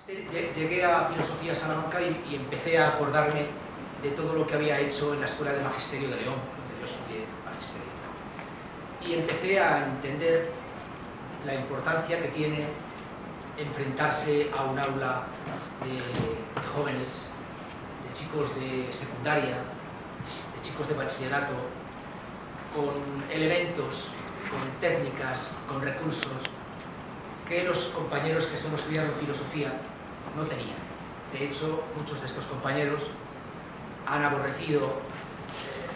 Llegué a Filosofía Salamanca y empecé a acordarme de todo lo que había hecho en la Escuela de Magisterio de León, donde yo estudié Magisterio. Y empecé a entender la importancia que tiene enfrentarse a un aula de jóvenes, de chicos de secundaria, de chicos de bachillerato, con elementos, con técnicas, con recursos que los compañeros que solo estudiaron filosofía no tenían. De hecho, muchos de estos compañeros han aborrecido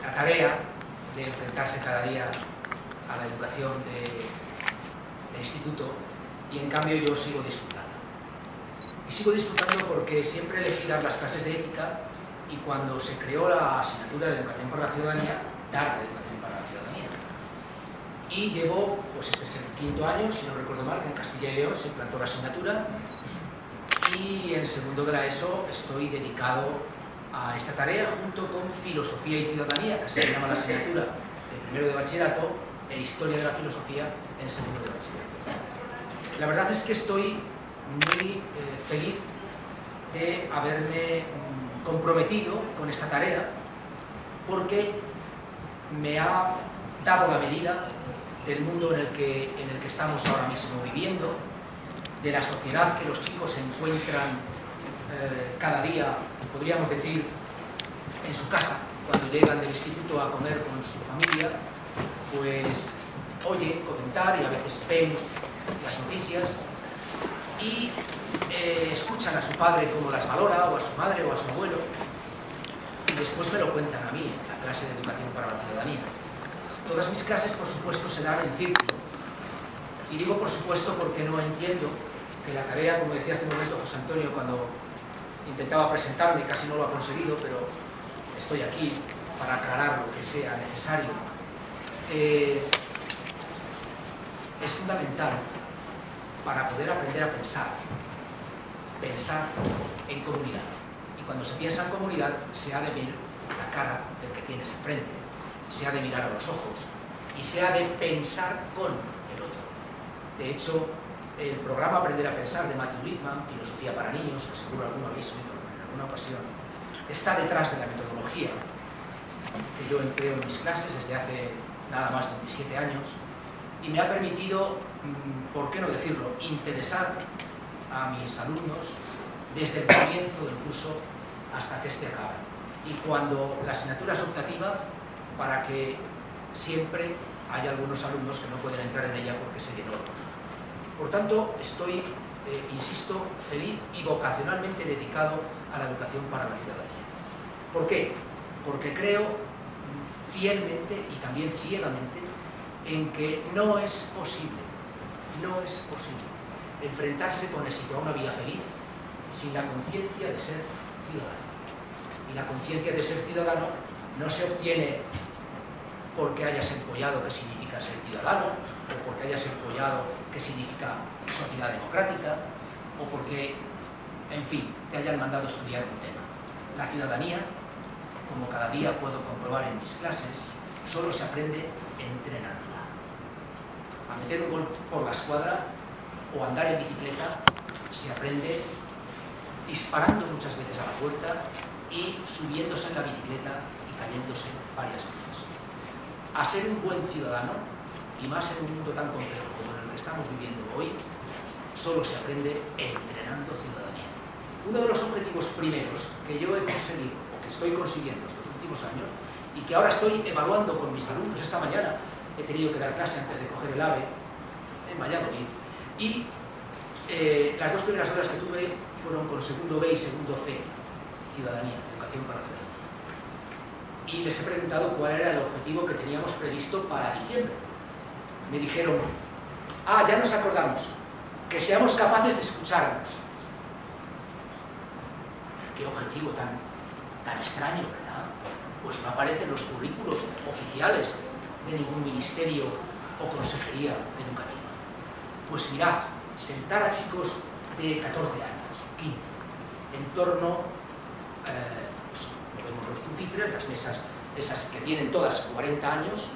la tarea de enfrentarse cada día a la educación del instituto, y en cambio yo sigo disfrutando. Y sigo disfrutando porque siempre elegí dar las clases de ética, y cuando se creó la asignatura de Educación para la Ciudadanía, dar la educación para la ciudadanía. Y llevo, pues este es el 5º año, si no recuerdo mal, que en Castilla y León se implantó la asignatura, y en segundo de la ESO estoy dedicado a esta tarea junto con Filosofía y Ciudadanía, que se llama la asignatura de primero de bachillerato, e Historia de la Filosofía en segundo de bachillerato. La verdad es que estoy muy feliz de haberme comprometido con esta tarea, porque me ha dado la medida del mundo en el que estamos ahora mismo viviendo, de la sociedad que los chicos se encuentran cada día, podríamos decir, en su casa, cuando llegan del instituto a comer con su familia, pues oyen comentar y a veces ven las noticias y escuchan a su padre cómo las valora, o a su madre o a su abuelo, y después me lo cuentan a mí en la clase de Educación para la Ciudadanía. Todas mis clases, por supuesto, se dan en círculo, y digo por supuesto porque no entiendo que la tarea, como decía hace un momento José Antonio cuando intentaba presentarme, casi no lo ha conseguido, pero estoy aquí para aclarar lo que sea necesario, es fundamental para poder aprender a pensar en comunidad. Y cuando se piensa en comunidad, se ha de ver la cara del que tienes enfrente, se ha de mirar a los ojos y se ha de pensar con el otro. De hecho, el programa Aprender a Pensar de Matthew Lipman, Filosofía para Niños, que seguro alguno habéis oído en alguna ocasión, está detrás de la metodología que yo empleo en mis clases desde hace nada más 27 años, y me ha permitido, por qué no decirlo, interesar a mis alumnos desde el comienzo del curso hasta que éste acaba. Y cuando la asignatura es optativa, para que siempre haya algunos alumnos que no pueden entrar en ella porque se llenó. Por tanto, estoy, insisto, feliz y vocacionalmente dedicado a la educación para la ciudadanía. ¿Por qué? Porque creo fielmente y también ciegamente en que no es posible enfrentarse con éxito a una vida feliz sin la conciencia de ser ciudadano. Y la conciencia de ser ciudadano no se obtiene porque hayas empollado qué significa ser ciudadano, o porque hayas empollado qué significa sociedad democrática, o porque, en fin, te hayan mandado estudiar un tema. La ciudadanía, como cada día puedo comprobar en mis clases, solo se aprende entrenándola. A meter un gol por la escuadra o andar en bicicleta se aprende disparando muchas veces a la puerta y subiéndose en la bicicleta y cayéndose varias veces. A ser un buen ciudadano, y más en un mundo tan complejo como en el que estamos viviendo hoy, solo se aprende entrenando ciudadanía. Uno de los objetivos primeros que yo he conseguido, o que estoy consiguiendo estos últimos años, y que ahora estoy evaluando con mis alumnos, esta mañana he tenido que dar clase antes de coger el AVE en Valladolid, y las 2 primeras horas que tuve fueron con segundo B y segundo C, Ciudadanía, Educación para la Ciudadanía. Y les he preguntado cuál era el objetivo que teníamos previsto para diciembre. Me dijeron, ya nos acordamos, que seamos capaces de escucharnos. Qué objetivo tan extraño, ¿verdad? Pues no aparecen los currículos oficiales de ningún ministerio o consejería educativa. Pues mirad, sentar a chicos de 14 años, 15, en torno, vemos los pupitres, las mesas, esas que tienen todas 40 años,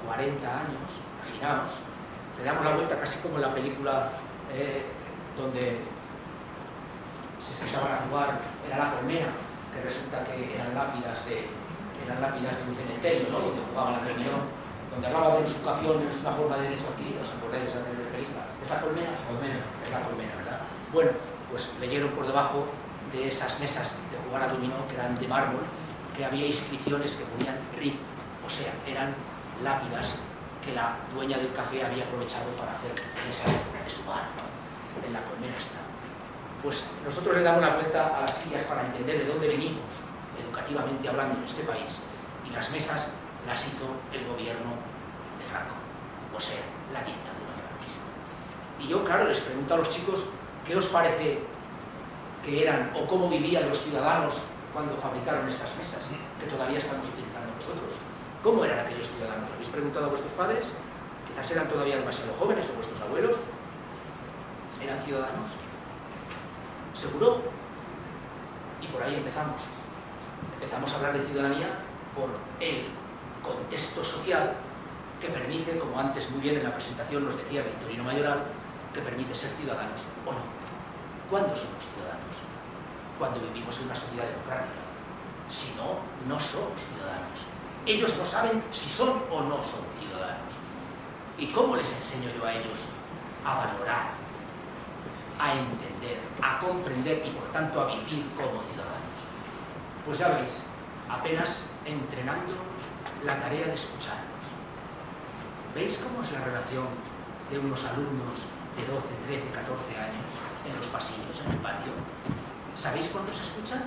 40 años, imaginaos, le damos la vuelta casi como en la película donde se sentaban a jugar, era la colmena, que resulta que eran lápidas de un cementerio, ¿no? Donde jugaban la reunión, donde hablaba de educación, es una forma de derecho aquí, ¿os acordáis de la anterior película? ¿Es la colmena? Es la colmena, ¿verdad? Bueno, pues leyeron por debajo de esas mesas de jugar a dominó, que eran de mármol, que había inscripciones que ponían RIP, o sea, eran lápidas que la dueña del café había aprovechado para hacer mesas de su bar, ¿no? En la colmena está. Pues nosotros le damos la vuelta a las sillas para entender de dónde venimos, educativamente hablando, en este país, y las mesas las hizo el gobierno de Franco, o sea, la dictadura franquista. Y yo, claro, les pregunto a los chicos qué os parece que eran o cómo vivían los ciudadanos cuando fabricaron estas mesas, que todavía estamos utilizando nosotros. ¿Cómo eran aquellos ciudadanos? ¿Habéis preguntado a vuestros padres? Quizás eran todavía demasiado jóvenes, o vuestros abuelos. ¿Eran ciudadanos? ¿Seguro? Y por ahí empezamos. Empezamos a hablar de ciudadanía por el contexto social que permite, como antes muy bien en la presentación nos decía Victorino Mayoral, que permite ser ciudadanos o no. ¿Cuándo somos ciudadanos? Cuando vivimos en una sociedad democrática. Si no, no somos ciudadanos. Ellos no saben si son o no son ciudadanos. ¿Y cómo les enseño yo a ellos a valorar, a entender, a comprender y por tanto a vivir como ciudadanos? Pues ya veis, apenas entrenando la tarea de escucharnos. ¿Veis cómo es la relación de unos alumnos de 12, 13, 14 años en los pasillos, en el patio? ¿Sabéis cuándo se escuchan?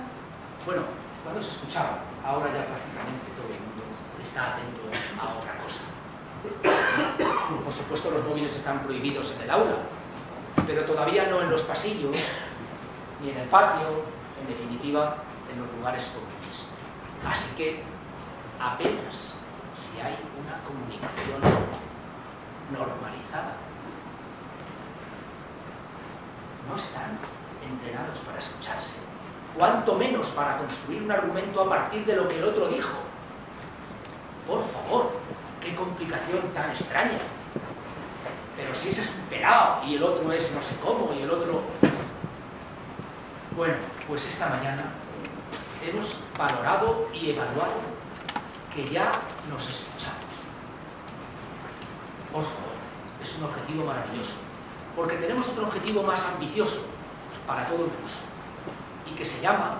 Bueno, cuando se escuchaba, ahora ya prácticamente todo el mundo está atento a otra cosa. Por supuesto, los móviles están prohibidos en el aula, pero todavía no en los pasillos, ni en el patio, en definitiva, en los lugares comunes. Así que apenas si hay una comunicación normalizada, no están entrenados para escucharse, cuanto menos para construir un argumento a partir de lo que el otro dijo. Por favor, qué complicación tan extraña. Pero si ese es un pelao y el otro es no sé cómo y el otro... Bueno, pues esta mañana hemos valorado y evaluado que ya nos escuchamos. Por favor, es un objetivo maravilloso, porque tenemos otro objetivo más ambicioso para todo el curso, y que se llama,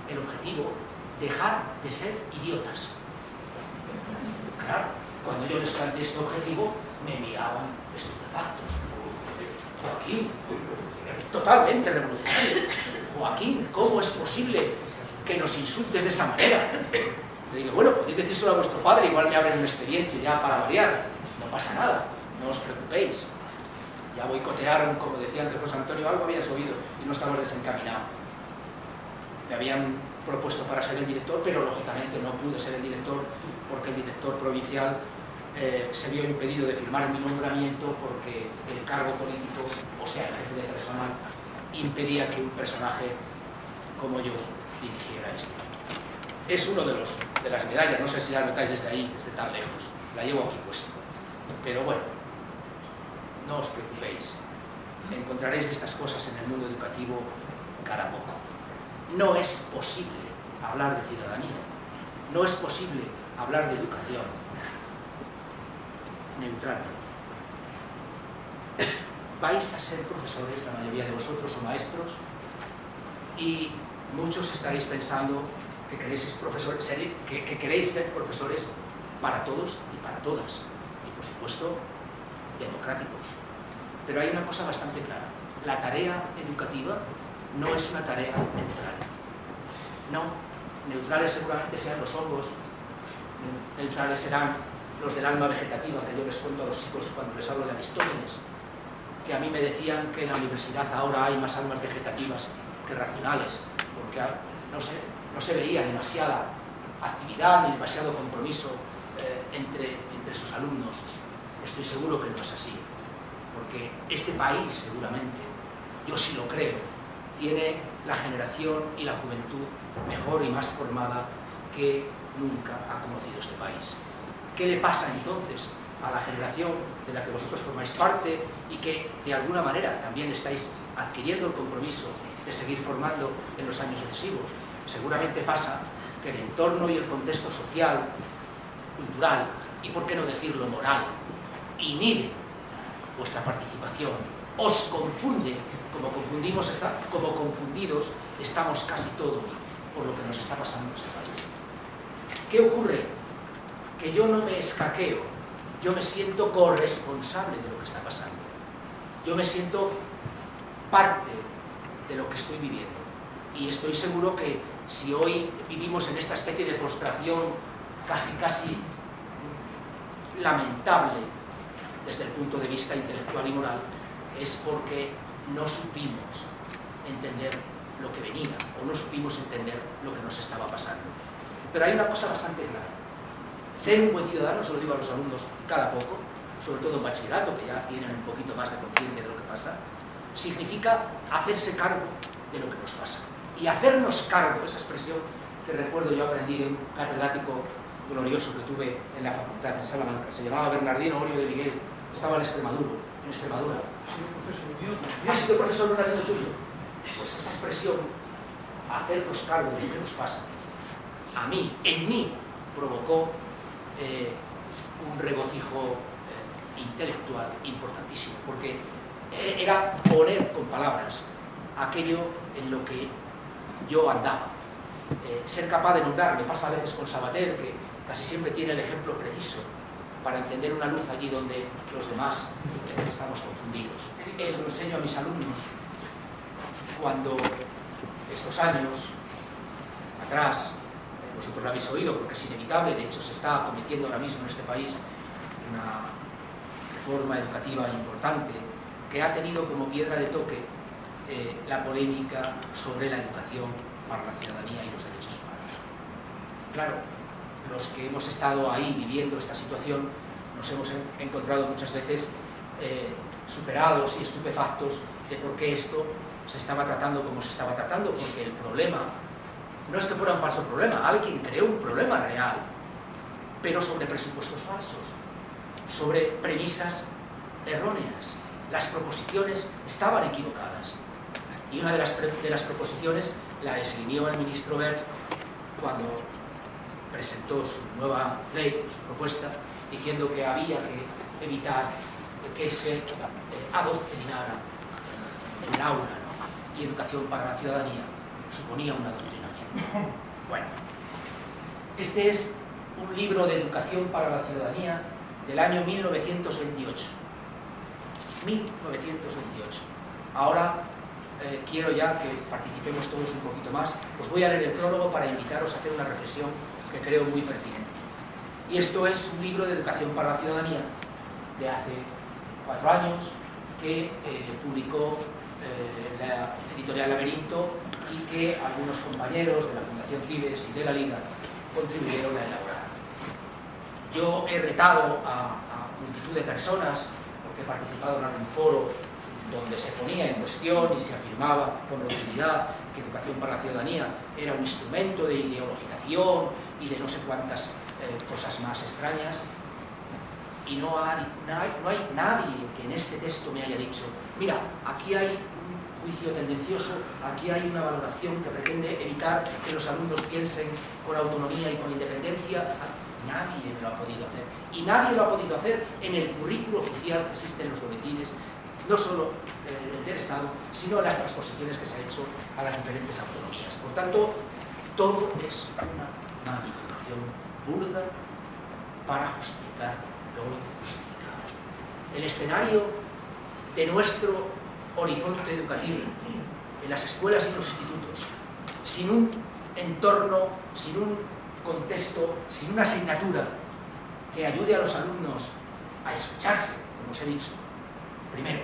el objetivo, dejar de ser idiotas. Claro, cuando yo les planteé este objetivo, me miraban estupefactos. Joaquín, totalmente revolucionario. Joaquín, ¿cómo es posible que nos insultes de esa manera? Le digo, bueno, podéis decírselo a vuestro padre, igual me abren un expediente ya para variar. No pasa nada, no os preocupéis. Ya boicotearon, como decía antes José Antonio, algo habías oído y no estabas desencaminado. Me habían propuesto para ser el director, pero lógicamente no pude ser el director porque el director provincial se vio impedido de firmar mi nombramiento porque el cargo político, o sea, el jefe de personal, impedía que un personaje como yo dirigiera esto. Es uno de las medallas, no sé si la notáis desde ahí, desde tan lejos, la llevo aquí puesta. Pero bueno, no os preocupéis, encontraréis de estas cosas en el mundo educativo cada poco. No es posible hablar de ciudadanía, no es posible hablar de educación neutral. Vais a ser profesores, la mayoría de vosotros, o maestros, y muchos estaréis pensando que queréis ser profesores para todos y para todas, y por supuesto democráticos. Pero hay una cosa bastante clara: la tarea educativa no es una tarea neutral. No, neutrales seguramente sean los hongos, neutrales serán los del alma vegetativa, que yo les cuento a los chicos cuando les hablo de Aristóteles, que a mí me decían que en la universidad ahora hay más almas vegetativas que racionales, porque no se veía demasiada actividad ni demasiado compromiso entre sus alumnos. Estoy seguro que no es así, porque este país seguramente, yo sí lo creo, tiene la generación y la juventud mejor y más formada que nunca ha conocido este país. ¿Qué le pasa entonces a la generación de la que vosotros formáis parte y que de alguna manera también estáis adquiriendo el compromiso de seguir formando en los años sucesivos. Seguramente pasa que el entorno y el contexto social, cultural y, por qué no decirlo, moral, inhibe vuestra participación, os confunde, como confundidos estamos casi todos por lo que nos está pasando en este país. ¿Qué ocurre? Que yo no me escaqueo, yo me siento corresponsable de lo que está pasando. Yo me siento parte de lo que estoy viviendo. Y estoy seguro que si hoy vivimos en esta especie de postración casi lamentable desde el punto de vista intelectual y moral, es porque no supimos entender lo que venía, o no supimos entender lo que nos estaba pasando. Pero hay una cosa bastante clara. Ser un buen ciudadano, se lo digo a los alumnos cada poco, sobre todo en bachillerato, que ya tienen un poquito más de conciencia de lo que pasa, significa hacerse cargo de lo que nos pasa. Y hacernos cargo, esa expresión que recuerdo yo aprendí de un catedrático glorioso que tuve en la facultad en Salamanca, se llamaba Bernardino Orio de Miguel, estaba en Extremadura. ¿Ha sido profesor Bernardino tuyo? Pues esa expresión, hacernos cargo de lo que nos pasa, en mí, provocó un regocijo intelectual importantísimo, porque era poner con palabras aquello en lo que yo andaba. Ser capaz de nombrar, me pasa a veces con Sabater, que casi siempre tiene el ejemplo preciso para encender una luz allí donde los demás estamos confundidos. Eso lo enseño a mis alumnos cuando estos años atrás, vosotros lo habéis oído porque es inevitable, de hecho se está cometiendo ahora mismo en este país una reforma educativa importante que ha tenido como piedra de toque la polémica sobre la educación para la ciudadanía y los derechos humanos. Claro, los que hemos estado ahí viviendo esta situación nos hemos encontrado muchas veces superados y estupefactos de por qué esto se estaba tratando como se estaba tratando, porque el problema no es que fuera un falso problema, alguien creó un problema real, pero sobre presupuestos falsos, sobre premisas erróneas. Las proposiciones estaban equivocadas. Y una de las proposiciones la esgrimió el ministro Wert cuando presentó su nueva ley, su propuesta, diciendo que había que evitar que se adoctrinara en el aula, ¿no? Y educación para la ciudadanía suponía un adoctrinamiento. Bueno, este es un libro de educación para la ciudadanía del año 1928. 1928. Ahora quiero ya que participemos todos un poquito más. Os voy a leer el prólogo para invitaros a hacer una reflexión que creo muy pertinente. Y esto es un libro de educación para la ciudadanía de hace 4 años que publicó la editorial Laberinto y que algunos compañeros de la Fundación Fibes y de la Liga contribuyeron a elaborar. Yo he retado a multitud de personas, porque he participado en algún foro donde se ponía en cuestión y se afirmaba con rotundidad que educación para la ciudadanía era un instrumento de ideologización y de no sé cuántas cosas más extrañas. Y no hay nadie que en este texto me haya dicho, mira, aquí hay un juicio tendencioso, aquí hay una valoración que pretende evitar que los alumnos piensen con autonomía y con independencia. Nadie me lo ha podido hacer. Y nadie lo ha podido hacer en el currículo oficial que existe en los boletines, no solo del Estado, sino en las transposiciones que se ha hecho a las diferentes autonomías. Por tanto, todo es una manipulación burda para justificar lo injustificable. El escenario de nuestro horizonte educativo en las escuelas y en los institutos, sin un entorno, sin un contexto, sin una asignatura que ayude a los alumnos a escucharse, como os he dicho, primero,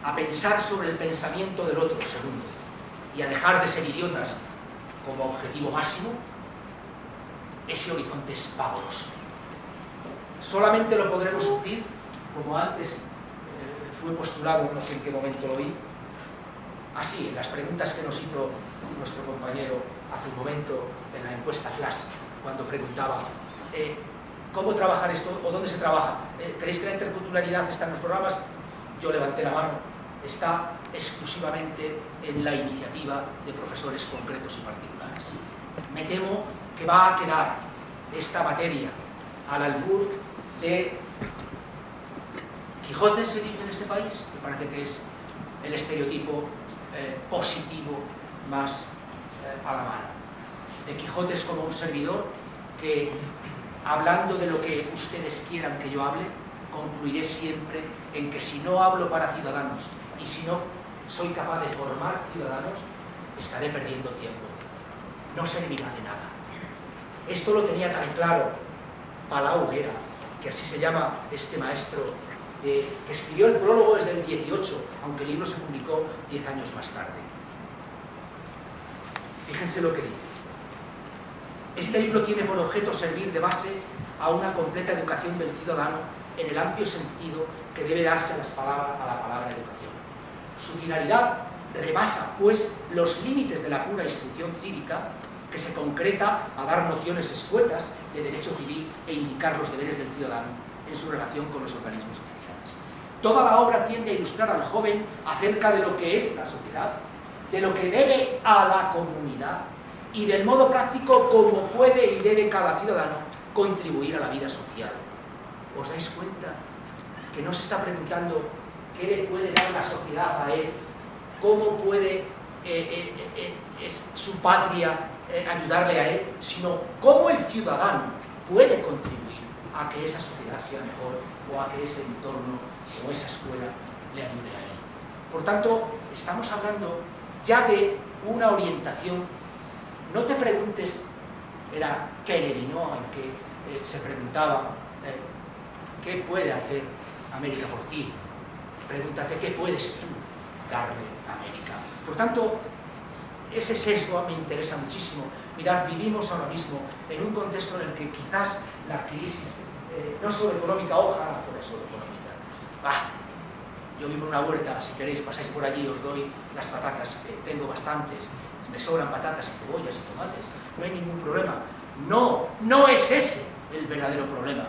a pensar sobre el pensamiento del otro, segundo, y a dejar de ser idiotas como objetivo máximo, ese horizonte es pavoroso. Solamente lo podremos suplir, como antes fue postulado, no sé en qué momento lo oí, así, en las preguntas que nos hizo nuestro compañero hace un momento en la encuesta Flash, cuando preguntaba ¿cómo trabajar esto o dónde se trabaja? ¿Creéis que la interculturalidad está en los programas? Yo levanté la mano está exclusivamente en la iniciativa de profesores concretos y particulares. Me temo que va a quedar esta materia al albur de Quijote, se dice en este país, me parece que es el estereotipo positivo más a la mano. De Quijote es como un servidor que, hablando de lo que ustedes quieran que yo hable, concluiré siempre en que si no hablo para ciudadanos y si no soy capaz de formar ciudadanos, estaré perdiendo tiempo. No servirá de nada. Esto lo tenía tan claro Palau Vera, que así se llama este maestro, que escribió el prólogo desde el 18, aunque el libro se publicó 10 años más tarde. Fíjense lo que dice. Este libro tiene por objeto servir de base a una completa educación del ciudadano en el amplio sentido que debe darse a la palabra educación. Su finalidad rebasa, pues, los límites de la pura instrucción cívica, que se concreta a dar nociones escuetas de derecho civil e indicar los deberes del ciudadano en su relación con los organismos oficiales. Toda la obra tiende a ilustrar al joven acerca de lo que es la sociedad, de lo que debe a la comunidad y del modo práctico como puede y debe cada ciudadano contribuir a la vida social. ¿Os dais cuenta que no se está preguntando qué le puede dar la sociedad a él, cómo puede su patria ayudarle a él, sino cómo el ciudadano puede contribuir a que esa sociedad sea mejor o a que ese entorno o esa escuela le ayude a él? Por tanto, estamos hablando ya de una orientación. No te preguntes, era Kennedy, ¿no?, en que se preguntaba ¿qué puede hacer América por ti? Pregúntate, ¿qué puedes tú darle a América? Por tanto, ese sesgo me interesa muchísimo. Mirad, vivimos ahora mismo en un contexto en el que quizás la crisis, no solo económica, ojalá fuera solo económica. Yo vivo en una huerta, si queréis pasáis por allí, os doy las patatas, tengo bastantes, me sobran patatas y cebollas y tomates, no hay ningún problema. No es ese el verdadero problema.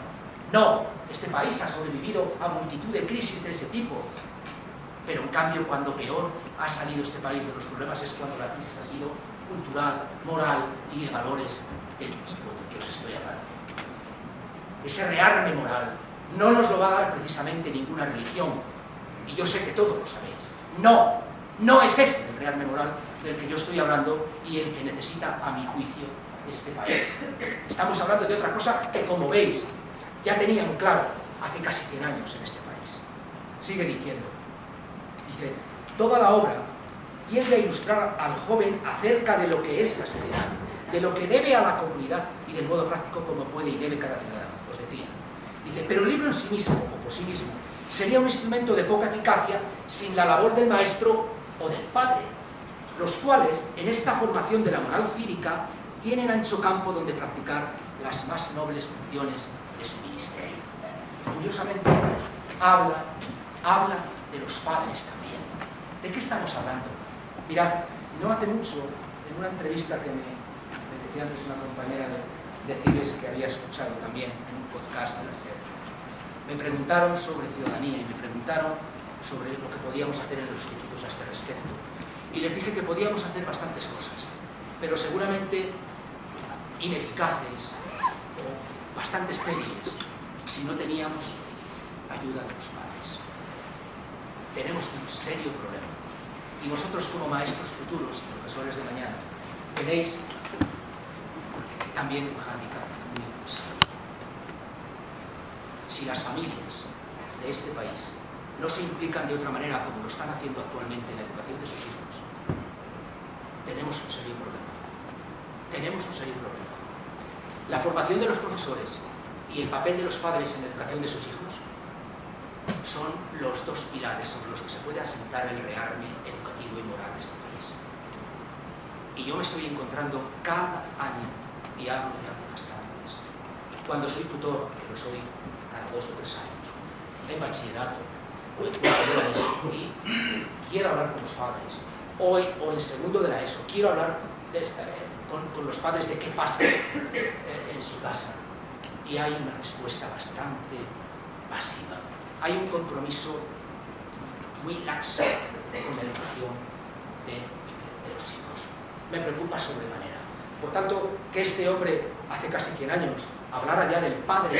No, este país ha sobrevivido a multitud de crisis de ese tipo. Pero en cambio, cuando peor ha salido este país de los problemas es cuando la crisis ha sido cultural, moral y de valores del tipo del que os estoy hablando. Ese rearme moral no nos lo va a dar precisamente ninguna religión, y yo sé que todos lo sabéis. No es ese el rearme moral del que yo estoy hablando y el que necesita, a mi juicio, este país. Estamos hablando de otra cosa que, como veis, ya tenían claro hace casi 100 años en este país. Sigue diciendo. Dice, toda la obra tiende a ilustrar al joven acerca de lo que es la sociedad, de lo que debe a la comunidad y del modo práctico como puede y debe cada ciudadano, os decía. Dice, pero el libro en sí mismo, o por sí mismo, sería un instrumento de poca eficacia sin la labor del maestro o del padre, los cuales, en esta formación de la moral cívica, tienen ancho campo donde practicar las más nobles funciones de su ministerio. Curiosamente, habla de los padres también. ¿De qué estamos hablando? Mirad, no hace mucho, en una entrevista que me decía antes una compañera de Cibes que había escuchado también en un podcast de la SER, me preguntaron sobre ciudadanía y me preguntaron sobre lo que podíamos hacer en los institutos a este respecto. Y les dije que podíamos hacer bastantes cosas, pero seguramente ineficaces o bastante estériles si no teníamos ayuda de los padres. Tenemos un serio problema. Y vosotros, como maestros futuros, profesores de mañana, tenéis también un hándicap muy serio. Si las familias de este país no se implican de otra manera como lo están haciendo actualmente en la educación de sus hijos, tenemos un serio problema. Tenemos un serio problema. La formación de los profesores y el papel de los padres en la educación de sus hijos son los dos pilares sobre los que se puede asentar el rearme educativo y moral de este país. Y yo me estoy encontrando cada año, y hablo de algo bastantes, cuando soy tutor, que lo soy cada 2 o 3 años, en bachillerato, o en cuarto de la ESO, y quiero hablar con los padres, o en segundo de la ESO, quiero hablar con los padres de qué pasa en su casa, y hay una respuesta bastante pasiva. Hay un compromiso muy laxo con la educación de los chicos. Me preocupa sobremanera. Por tanto, que este hombre, hace casi 100 años, hablara ya del padre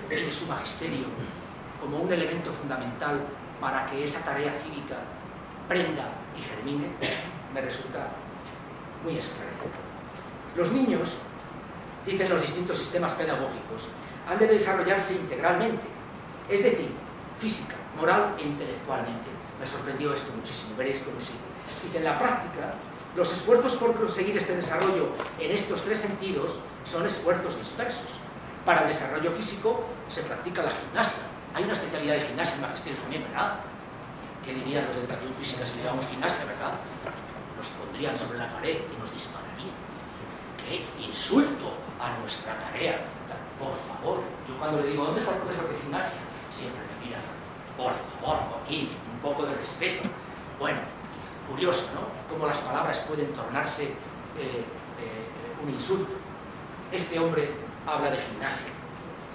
y de su magisterio como un elemento fundamental para que esa tarea cívica prenda y germine, me resulta muy esclarecedor. Los niños, dicen los distintos sistemas pedagógicos, han de desarrollarse integralmente, es decir, física, moral e intelectualmente. Me sorprendió esto muchísimo, veréis cómo sí. Dice, en la práctica, los esfuerzos por conseguir este desarrollo en estos tres sentidos son esfuerzos dispersos. Para el desarrollo físico se practica la gimnasia. Hay una especialidad de gimnasia en magisterio también, ¿verdad? ¿Qué dirían los de educación física si llevamos gimnasia, verdad? Nos pondrían sobre la pared y nos dispararían. ¡Qué insulto a nuestra tarea! Por favor, yo cuando le digo, ¿dónde está el profesor de gimnasia? Siempre me mira, por favor, Joaquín, un poco de respeto. Bueno, curioso, ¿no? Cómo las palabras pueden tornarse un insulto. Este hombre habla de gimnasia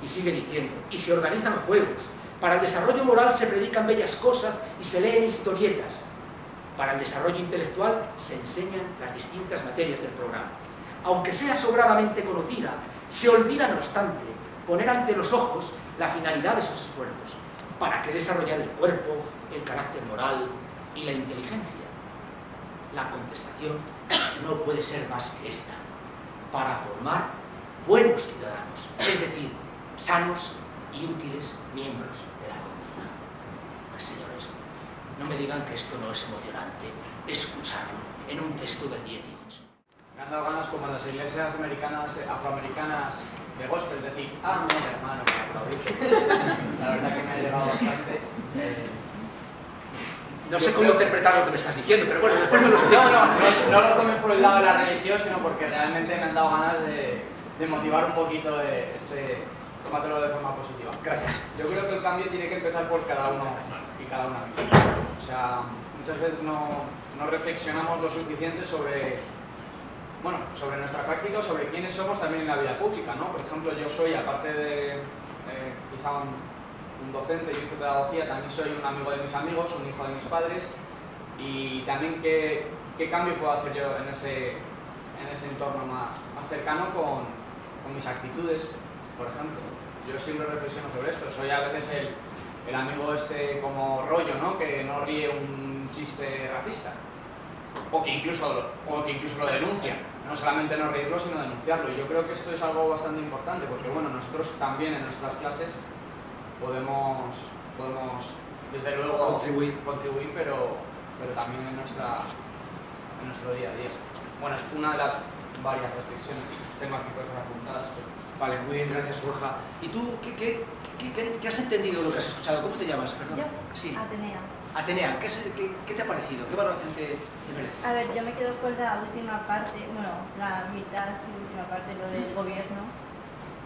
y sigue diciendo, y se organizan juegos. Para el desarrollo moral se predican bellas cosas y se leen historietas. Para el desarrollo intelectual se enseñan las distintas materias del programa. Aunque sea sobradamente conocida, se olvida, no obstante, poner ante los ojos la finalidad de esos esfuerzos. ¿Para qué desarrollar el cuerpo, el carácter moral y la inteligencia? La contestación no puede ser más que esta: para formar buenos ciudadanos, es decir, sanos y útiles miembros de la comunidad. Pues señores, no me digan que esto no es emocionante escucharlo en un texto del 18. Me han dado ganas, como en las iglesias afroamericanas de gospel, decir, amén, hermano, que aplaudís. La verdad que me ha llegado bastante. No sé cómo interpretar lo que me estás diciendo, pero bueno, después me lo explico. No lo tomes por el lado de la religión, sino porque realmente me han dado ganas de motivar un poquito tómatelo de forma positiva. Gracias. Yo creo que el cambio tiene que empezar por cada uno y cada una misma. O sea, muchas veces no reflexionamos lo suficiente sobre nuestra práctica o sobre quiénes somos también en la vida pública, ¿no? Por ejemplo, yo soy, aparte de quizá un docente, yo hice pedagogía, también soy un amigo de mis amigos, un hijo de mis padres, y también qué cambio puedo hacer yo en ese entorno más cercano con mis actitudes, por ejemplo. Yo siempre reflexiono sobre esto, soy a veces el amigo como rollo, ¿no? Que no ríe un chiste racista, o que incluso lo denuncia. No solamente no reírlo, sino denunciarlo. Y yo creo que esto es algo bastante importante, porque bueno, nosotros también en nuestras clases podemos desde luego contribuir, pero también en nuestro día a día. Bueno, es una de las varias reflexiones. Tengo aquí cosas apuntadas. Vale, muy bien, gracias, Borja. ¿Y tú qué has entendido de lo que has escuchado? ¿Cómo te llamas? Perdón. Yo, sí. Atenea. Atenea, ¿qué te ha parecido? ¿Qué valoración te merece? A ver, yo me quedo con la última parte, bueno, la mitad y última parte, lo del gobierno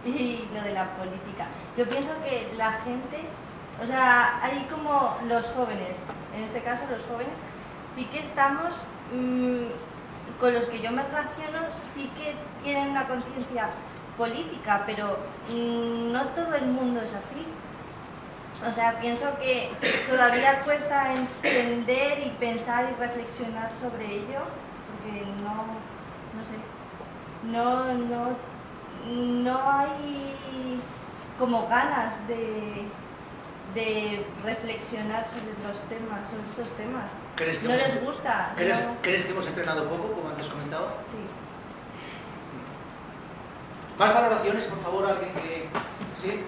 y lo de la política. Yo pienso que la gente, o sea, hay como los jóvenes, en este caso los jóvenes, sí que estamos, con los que yo me relaciono, sí que tienen una conciencia política, pero no todo el mundo es así. O sea, pienso que todavía cuesta entender y pensar y reflexionar sobre ello, porque no hay como ganas de reflexionar sobre esos temas. ¿Crees que les gusta. ¿Crees que hemos entrenado poco, como antes comentaba? Sí. ¿Más valoraciones, por favor, alguien que...? ¿Sí?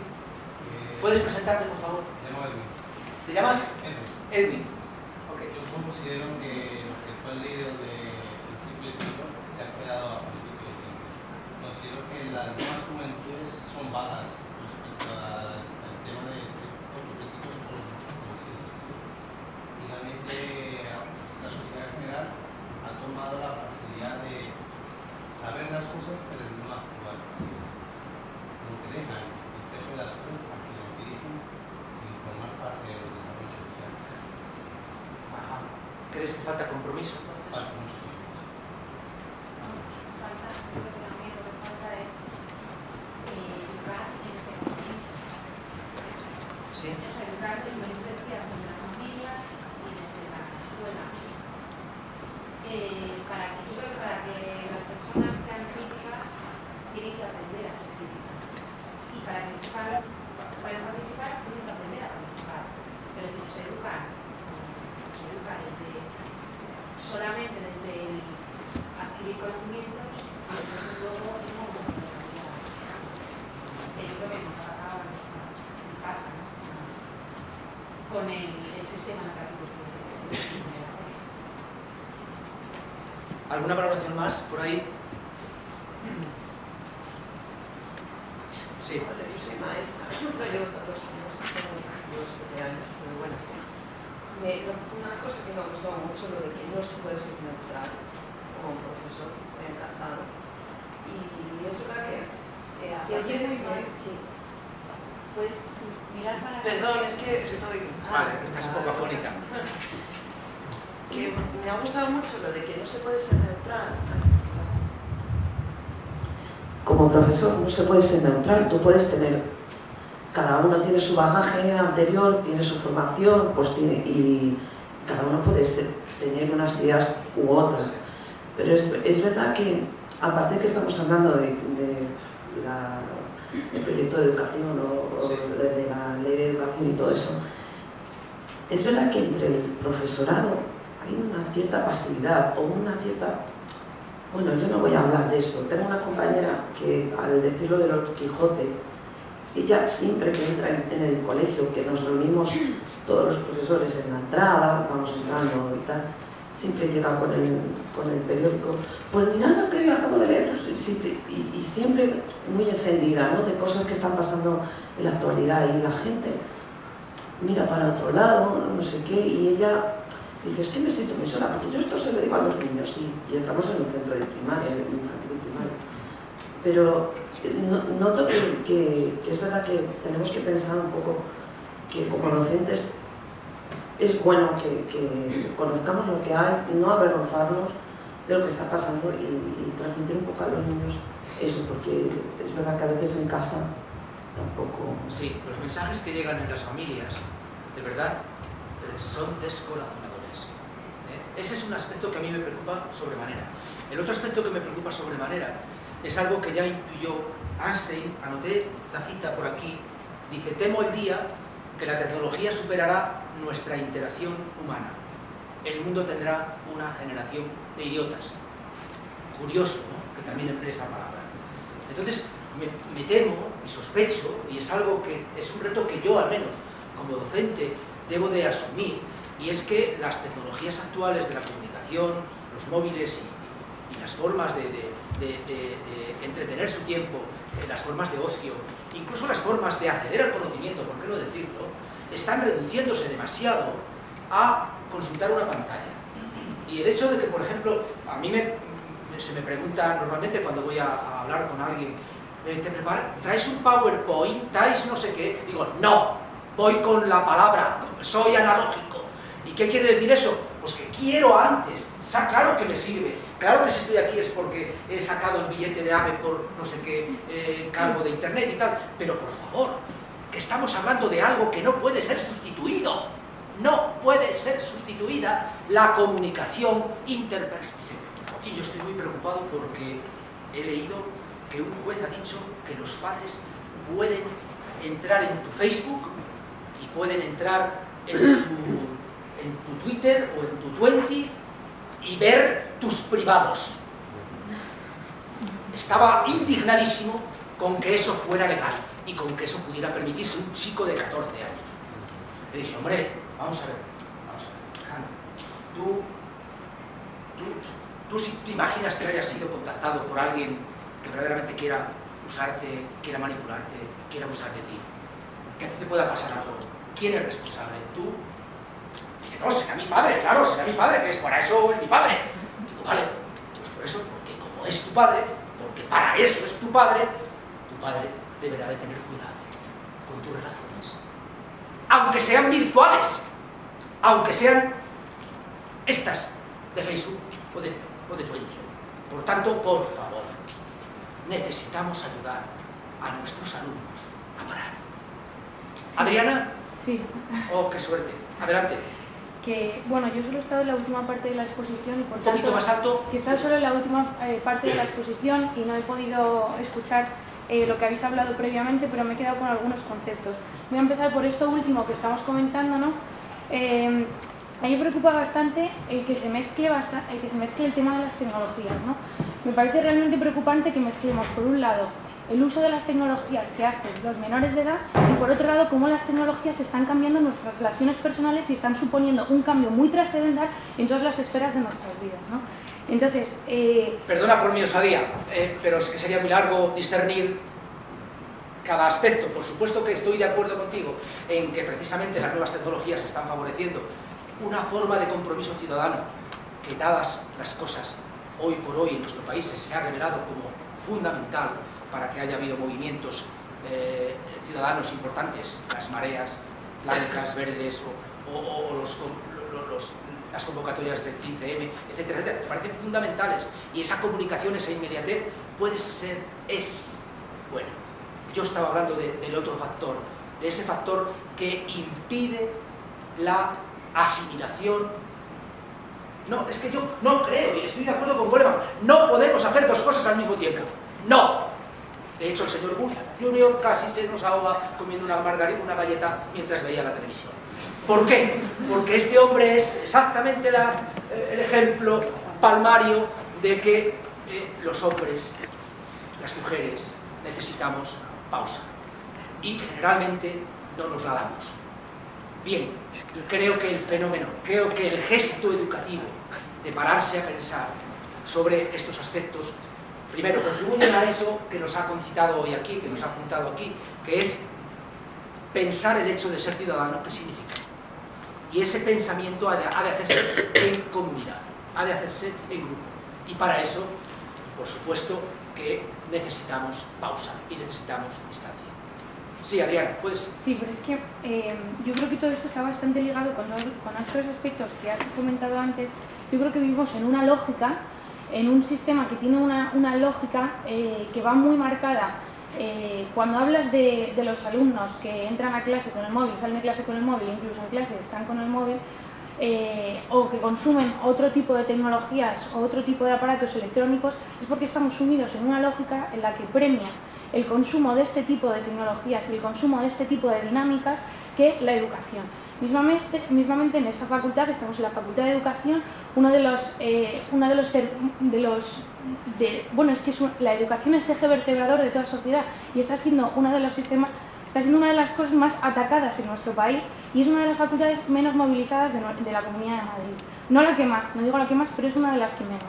¿Puedes presentarte, por favor? Me llamo Edwin. ¿Te llamas? Edwin. Okay. Yo considero que lo que fue el líder del siglo XIX se ha quedado a principios del siglo. Considero que las nuevas juventudes son vagas respecto al tema de ser políticos, por así decirlo. Finalmente, la sociedad en general ha tomado la facilidad de saber las cosas, pero no actuar. Como que dejan el peso de las cosas a quien lo dirigen sin formar parte de los desarrollos sociales. Ajá. ¿Crees que falta compromiso, entonces? Falta mucho tiempo. Falta, creo que también lo que falta es educar en ese compromiso. Sí. Es centrarme en lo que decías desde las familias y desde la escuela. Para que las personas sean críticas, tienen que aprender a ser críticas. Y para que sepan, para participar, tienen que aprender a participar. Pero si nos educan solamente desde el adquirir conocimientos, entonces luego no vamos a poder cambiar. Que yo creo que hemos pasado en casa, ¿no? Con el sistema educativo que se ¿Alguna valoración más por ahí? Sí. Bueno, yo soy maestra, no llevo tantos años, tengo casi 7 años, pero bueno. Una cosa que me ha gustado mucho lo de que no se puede ser neutral como un profesor casado. Y es verdad que se oye muy mal. Sí. Puedes mirar para... Perdón, es que estoy... Vale, estás un poco afónica. Que me ha gustado mucho lo de que no se puede ser neutral. Como profesor no se puede ser neutral, tú puedes tener, cada uno tiene su bagaje anterior, tiene su formación, pues y cada uno puede tener unas ideas u otras. Pero es verdad que, aparte de que estamos hablando del proyecto de educación o de la ley de educación y todo eso, es verdad que entre el profesorado hay una cierta pasividad o una cierta... Bueno, yo no voy a hablar de esto. Tengo una compañera que, al decirlo de Don Quijote, ella siempre que entra en el colegio, que nos reunimos todos los profesores en la entrada, vamos entrando y tal, siempre llega con el periódico. Pues mirad lo que acabo de leer, y siempre muy encendida, ¿no?, de cosas que están pasando en la actualidad, y la gente mira para otro lado, no sé qué, y ella dice, es que me siento muy sola, porque yo esto se lo digo a los niños, sí, y estamos en un centro de primaria, infantil y primaria, pero noto que es verdad que tenemos que pensar un poco que como docentes es bueno que conozcamos lo que hay, no avergonzarnos de lo que está pasando y transmitir un poco a los niños eso, porque es verdad que a veces en casa tampoco... Sí, los mensajes que llegan en las familias, de verdad, son descorazonadores. Ese es un aspecto que a mí me preocupa sobremanera. El otro aspecto que me preocupa sobremanera es algo que ya intuyó Einstein, anoté la cita por aquí, dice, temo el día que la tecnología superará nuestra interacción humana. El mundo tendrá una generación de idiotas. Curioso, ¿no?, que también emplea esa palabra. Entonces, me temo y sospecho, y es algo que es un reto que yo al menos como docente debo de asumir, y es que las tecnologías actuales de la comunicación, los móviles y las formas de entretener su tiempo, las formas de ocio, incluso las formas de acceder al conocimiento, por qué no decirlo, están reduciéndose demasiado a consultar una pantalla. Y el hecho de que, por ejemplo, a mí se me pregunta normalmente cuando voy a hablar con alguien, ¿traes un PowerPoint? ¿Traes no sé qué? Digo, no, voy con la palabra, soy analógico. ¿Y qué quiere decir eso? Pues que quiero antes, claro que me sirve, claro que si estoy aquí es porque he sacado el billete de AVE por no sé qué cargo de internet y tal, pero por favor, que estamos hablando de algo que no puede ser sustituido, no puede ser sustituida la comunicación interpersonal. Aquí yo estoy muy preocupado porque he leído que un juez ha dicho que los padres pueden entrar en tu Facebook y pueden entrar en tu Twitter o en tu Twenty y ver tus privados. Estaba indignadísimo con que eso fuera legal y con que eso pudiera permitirse un chico de 14 años. Le dije, hombre, vamos a ver, Hanna, tú si te imaginas que hayas sido contactado por alguien que verdaderamente quiera usarte, quiera manipularte, quiera abusar de ti, que a ti te pueda pasar algo, ¿quién es responsable? ¿Tú? Dice, no, será mi padre, claro, será mi padre, que es para eso es mi padre. Digo, vale, pues por eso, porque como es tu padre, porque para eso es tu padre deberá de tener cuidado con tus relaciones. Aunque sean virtuales, aunque sean estas de Facebook o de Twitter. Por tanto, por favor, necesitamos ayudar a nuestros alumnos a parar. Adriana Sí. Oh, qué suerte. Adelante. Que, bueno, yo solo he estado en la última parte de la exposición y por Un tanto... poquito más alto. Que he estado solo en la última parte de la exposición y no he podido escuchar lo que habéis hablado previamente, pero me he quedado con algunos conceptos. Voy a empezar por esto último que estamos comentando, ¿no? A mí me preocupa bastante el que se mezcle el tema de las tecnologías, ¿no? Me parece realmente preocupante que mezclemos, por un lado, el uso de las tecnologías que hacen los menores de edad y, por otro lado, cómo las tecnologías están cambiando nuestras relaciones personales y están suponiendo un cambio muy trascendental en todas las esferas de nuestras vidas, ¿no? Entonces... Perdona por mi osadía, pero es que sería muy largo discernir cada aspecto. Por supuesto que estoy de acuerdo contigo en que precisamente las nuevas tecnologías están favoreciendo una forma de compromiso ciudadano que, dadas las cosas hoy por hoy en nuestro país, se ha revelado como fundamental para que haya habido movimientos ciudadanos importantes, las mareas blancas, verdes o las convocatorias del 15M, etcétera, etcétera. Me parecen fundamentales y esa comunicación, esa inmediatez es buena. Yo estaba hablando del otro factor, de ese factor que impide la asimilación. No, es que yo no creo, y estoy de acuerdo con Goleman, no podemos hacer dos cosas al mismo tiempo. No. De hecho, el señor Bush Jr. casi se nos ahoga comiendo una galleta mientras veía la televisión. ¿Por qué? Porque este hombre es exactamente el ejemplo palmario de que los hombres, las mujeres, necesitamos pausa. Y generalmente no nos la damos. Bien, creo que el fenómeno, creo que el gesto educativo de pararse a pensar sobre estos aspectos, primero, contribuyen a eso que nos ha concitado hoy aquí, que nos ha apuntado aquí, que es pensar el hecho de ser ciudadano, ¿qué significa? Y ese pensamiento ha de hacerse en comunidad, ha de hacerse en grupo. Y para eso, por supuesto, que necesitamos pausa y necesitamos distancia. Sí, Adriana, ¿puedes? Sí, pero es que yo creo que todo esto está bastante ligado con otros aspectos que has comentado antes. Yo creo que vivimos en una lógica, en un sistema que tiene una lógica que va muy marcada. Cuando hablas de los alumnos que entran a clase con el móvil, salen de clase con el móvil, incluso en clase están con el móvil, o que consumen otro tipo de tecnologías o otro tipo de aparatos electrónicos, es porque estamos sumidos en una lógica en la que premia el consumo de este tipo de tecnologías y el consumo de este tipo de dinámicas que la educación. Mismamente en esta facultad, estamos en la Facultad de Educación, la educación es eje vertebrador de toda sociedad y está siendo uno de los sistemas, está siendo una de las cosas más atacadas en nuestro país y es una de las facultades menos movilizadas de la Comunidad de Madrid. No la que más, no digo la que más, pero es una de las que menos.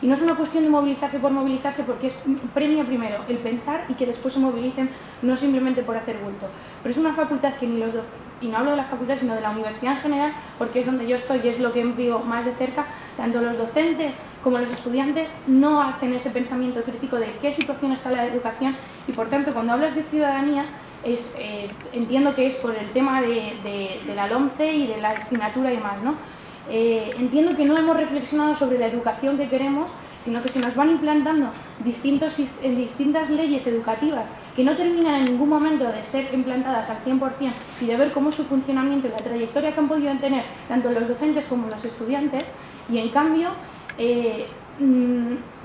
Y no es una cuestión de movilizarse por movilizarse, porque premia primero el pensar y que después se movilicen, no simplemente por hacer bulto. Pero es una facultad que y no hablo de la facultad, sino de la universidad en general, porque es donde yo estoy y es lo que vivo más de cerca, tanto los docentes como los estudiantes no hacen ese pensamiento crítico de qué situación está la educación y, por tanto, cuando hablas de ciudadanía, entiendo que es por el tema de la LOMCE y de la asignatura y demás, ¿no? Entiendo que no hemos reflexionado sobre la educación que queremos, sino que se nos van implantando distintas leyes educativas que no terminan en ningún momento de ser implantadas al 100% y de ver cómo es su funcionamiento y la trayectoria que han podido tener tanto los docentes como los estudiantes, y en cambio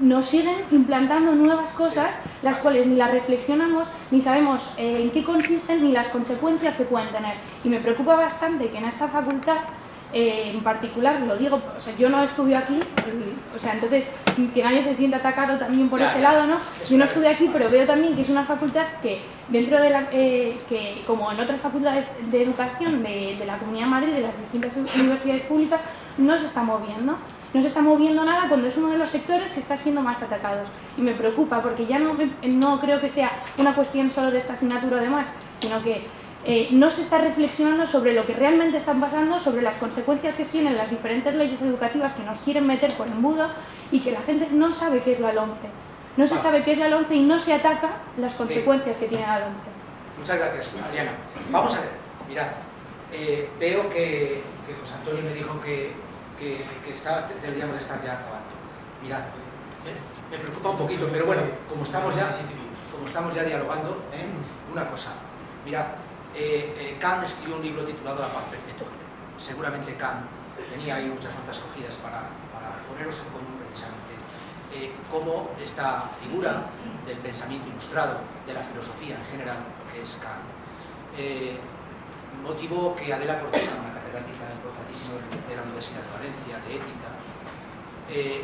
nos siguen implantando nuevas cosas, las cuales ni las reflexionamos, ni sabemos en qué consisten, ni las consecuencias que pueden tener. Y me preocupa bastante que en esta facultad, en particular, lo digo, o sea, yo no estudio aquí, o sea, entonces que nadie se sienta atacado también por ese lado, ¿no? Yo no estudio aquí, pero veo también que es una facultad que dentro de que como en otras facultades de educación de la Comunidad de Madrid, de las distintas universidades públicas, no se está moviendo. No se está moviendo nada cuando es uno de los sectores que está siendo más atacados. Y me preocupa porque ya no creo que sea una cuestión solo de esta asignatura o demás, sino que no se está reflexionando sobre lo que realmente está pasando, sobre las consecuencias que tienen las diferentes leyes educativas que nos quieren meter por embudo y que la gente no sabe qué es la LOMCE. No se sabe qué es la LOMCE y no se ataca las consecuencias que tiene la LOMCE. Muchas gracias, Adriana. Vamos a ver, mirad, veo que José Antonio me dijo que deberíamos de estar ya acabando. Mirad, me preocupa un poquito, pero bueno, como estamos ya dialogando, una cosa, mirad, Kant escribió un libro titulado La paz perpetua. Seguramente Kant tenía ahí muchas notas cogidas para poneros en común precisamente cómo esta figura del pensamiento ilustrado, de la filosofía en general, que es Kant, motivó que Adela Cortina, una catedrática importantísima de la Universidad de Valencia, de ética,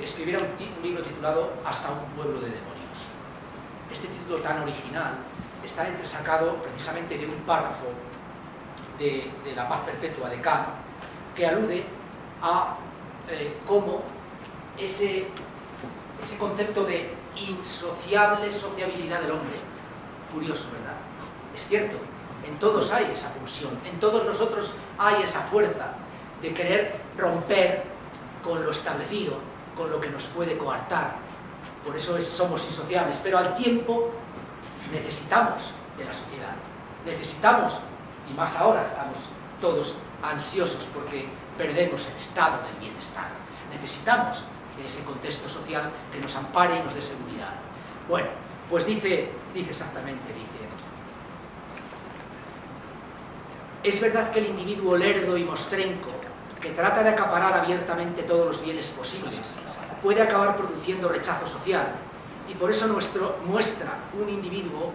escribiera un libro titulado Hasta un pueblo de demonios. Este título tan original está entresacado precisamente de un párrafo de La paz perpetua de Kant, que alude a cómo ese concepto de insociable sociabilidad del hombre, curioso, ¿verdad? Es cierto, en todos hay esa pulsión, en todos nosotros hay esa fuerza de querer romper con lo establecido, con lo que nos puede coartar. Por eso somos insociables, pero al tiempo necesitamos de la sociedad, necesitamos, y más ahora estamos todos ansiosos porque perdemos el estado del bienestar, necesitamos de ese contexto social que nos ampare y nos dé seguridad. Bueno, pues dice exactamente, es verdad que el individuo lerdo y mostrenco, que trata de acaparar abiertamente todos los bienes posibles, puede acabar produciendo rechazo social, y por eso muestra un individuo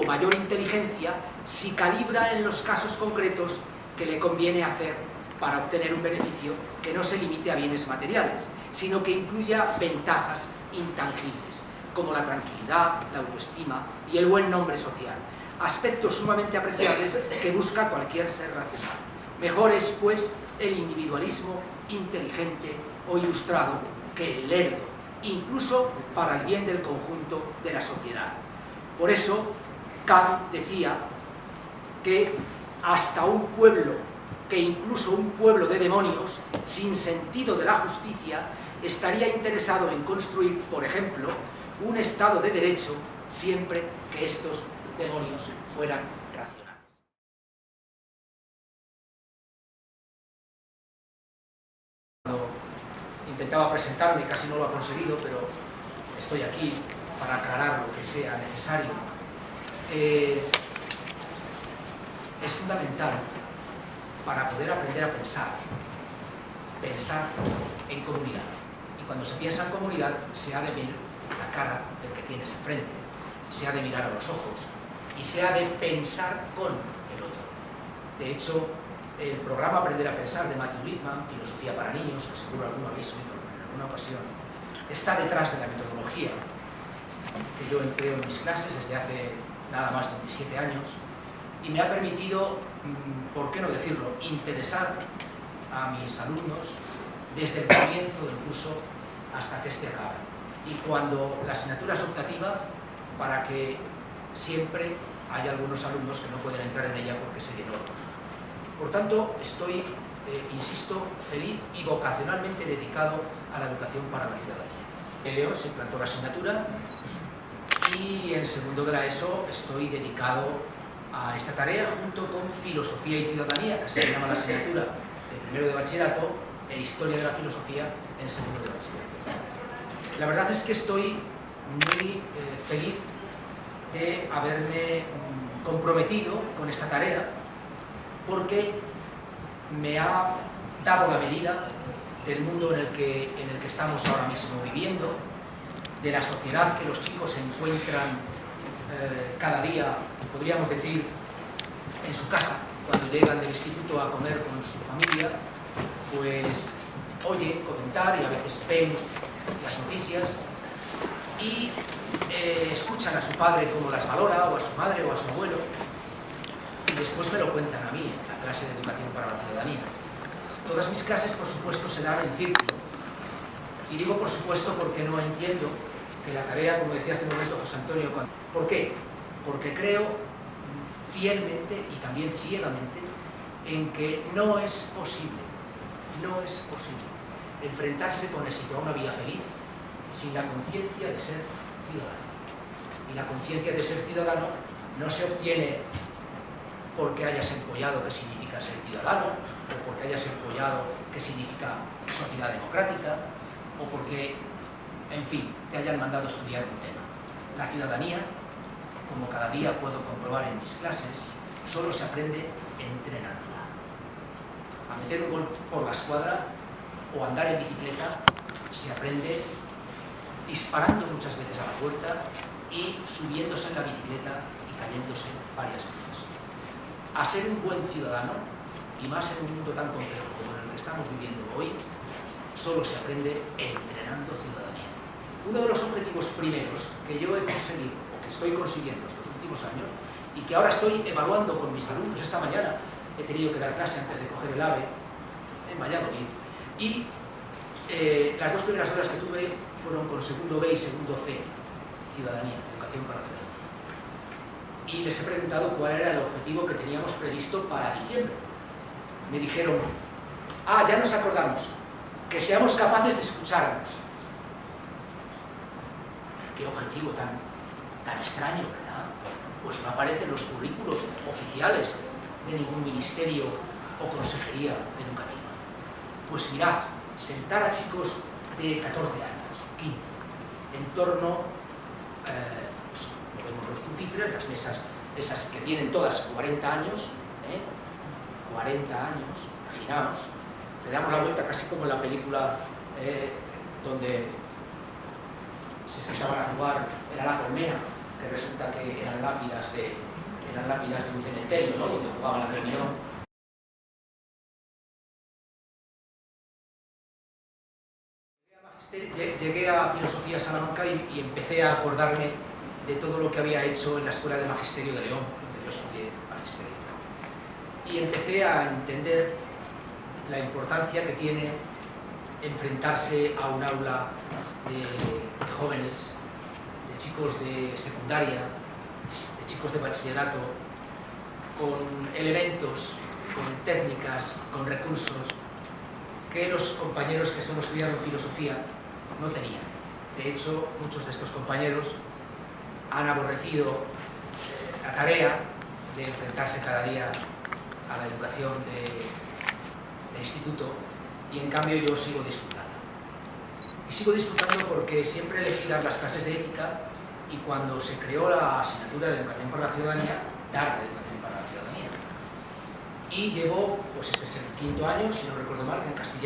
mayor inteligencia si calibra en los casos concretos que le conviene hacer para obtener un beneficio que no se limite a bienes materiales, sino que incluya ventajas intangibles, como la tranquilidad, la autoestima y el buen nombre social, aspectos sumamente apreciables que busca cualquier ser racional. Mejor es, pues, el individualismo inteligente o ilustrado que el lerdo, incluso para el bien del conjunto de la sociedad. Por eso, Kant decía que hasta un pueblo, que incluso un pueblo de demonios, sin sentido de la justicia, estaría interesado en construir, por ejemplo, un Estado de Derecho, siempre que estos demonios fueran racionales. Cuando intentaba presentarme, casi no lo he conseguido, pero estoy aquí para aclarar lo que sea necesario. Es fundamental para poder aprender a pensar en comunidad. Y cuando se piensa en comunidad, se ha de ver la cara del que tienes enfrente, se ha de mirar a los ojos y se ha de pensar con el otro. De hecho, el programa Aprender a Pensar de Matthew Lipman, Filosofía para Niños, que seguro alguno habéis oído en alguna ocasión, está detrás de la metodología que yo empleo en mis clases desde hace nada más de 27 años y me ha permitido, por qué no decirlo, interesar a mis alumnos desde el comienzo del curso hasta que este acabe. Y cuando la asignatura es optativa, para que siempre haya algunos alumnos que no pueden entrar en ella porque se llenó. Por tanto, estoy, insisto, feliz y vocacionalmente dedicado a la educación para la ciudadanía. En León se implantó la asignatura y en segundo de la ESO estoy dedicado a esta tarea junto con Filosofía y Ciudadanía, que se llama la asignatura de primero de bachillerato, e Historia de la Filosofía en segundo de bachillerato. La verdad es que estoy muy feliz de haberme comprometido con esta tarea porque me ha dado la medida del mundo en el que estamos ahora mismo viviendo, de la sociedad que los chicos se encuentran cada día, podríamos decir, en su casa, cuando llegan del instituto a comer con su familia, pues oyen comentar y a veces ven las noticias y escuchan a su padre cómo las valora, o a su madre o a su abuelo, y después me lo cuentan a mí en la clase de educación para la ciudadanía. Todas mis clases, por supuesto, se dan en círculo, y digo por supuesto porque no entiendo que la tarea, como decía hace un momento José Antonio, ¿por qué? Porque creo fielmente y también ciegamente en que no es posible enfrentarse con éxito a una vida feliz sin la conciencia de ser ciudadano. Y la conciencia de ser ciudadano no se obtiene porque hayas empollado qué significa ser ciudadano, o porque hayas empollado qué significa sociedad democrática, o porque, en fin, te hayan mandado estudiar un tema. La ciudadanía como cada día puedo comprobar en mis clases, solo se aprende entrenándola. A meter un gol por la escuadra o andar en bicicleta se aprende disparando muchas veces a la puerta y subiéndose en la bicicleta y cayéndose varias veces. A ser un buen ciudadano, y más en un mundo tan complejo como en el que estamos viviendo hoy, solo se aprende entrenando ciudadanía. Uno de los objetivos primeros que yo he conseguido, o que estoy consiguiendo estos últimos años, y que ahora estoy evaluando con mis alumnos esta mañana, he tenido que dar clase antes de coger el AVE en Valladolid, y las dos primeras horas que tuve fueron con segundo B y segundo C, ciudadanía, educación para la ciudadanía. Y les he preguntado cuál era el objetivo que teníamos previsto para diciembre. Me dijeron, ya nos acordamos, que seamos capaces de escucharnos. Qué objetivo tan extraño, ¿verdad? Pues no aparecen los currículos oficiales de ningún ministerio o consejería educativa. Pues mirad, sentar a chicos de 14 años, 15, en torno, pues, como vemos los pupitres, las mesas esas que tienen todas 40 años, 40 años, imaginaos, le damos la vuelta casi como en la película donde se sentaban a jugar, era La Colmena, que resulta que eran lápidas de un cementerio, ¿no?, donde jugaban la reunión. Llegué a Filosofía Salamanca y empecé a acordarme de todo lo que había hecho en la Escuela de Magisterio de León, donde yo estudié Magisterio. Y empecé a entender la importancia que tiene enfrentarse a un aula de jóvenes, de chicos de secundaria, de chicos de bachillerato, con elementos, con técnicas, con recursos que los compañeros que solo estudiaron filosofía no tenían. De hecho, muchos de estos compañeros han aborrecido la tarea de enfrentarse cada día a la educación del instituto, y en cambio yo sigo disfrutando. Y sigo disfrutando porque siempre elegí dar las clases de ética, y cuando se creó la asignatura de Educación para la Ciudadanía, dar la Educación para la Ciudadanía. Y llevo, pues este es el 5º año, si no recuerdo mal, en castellano.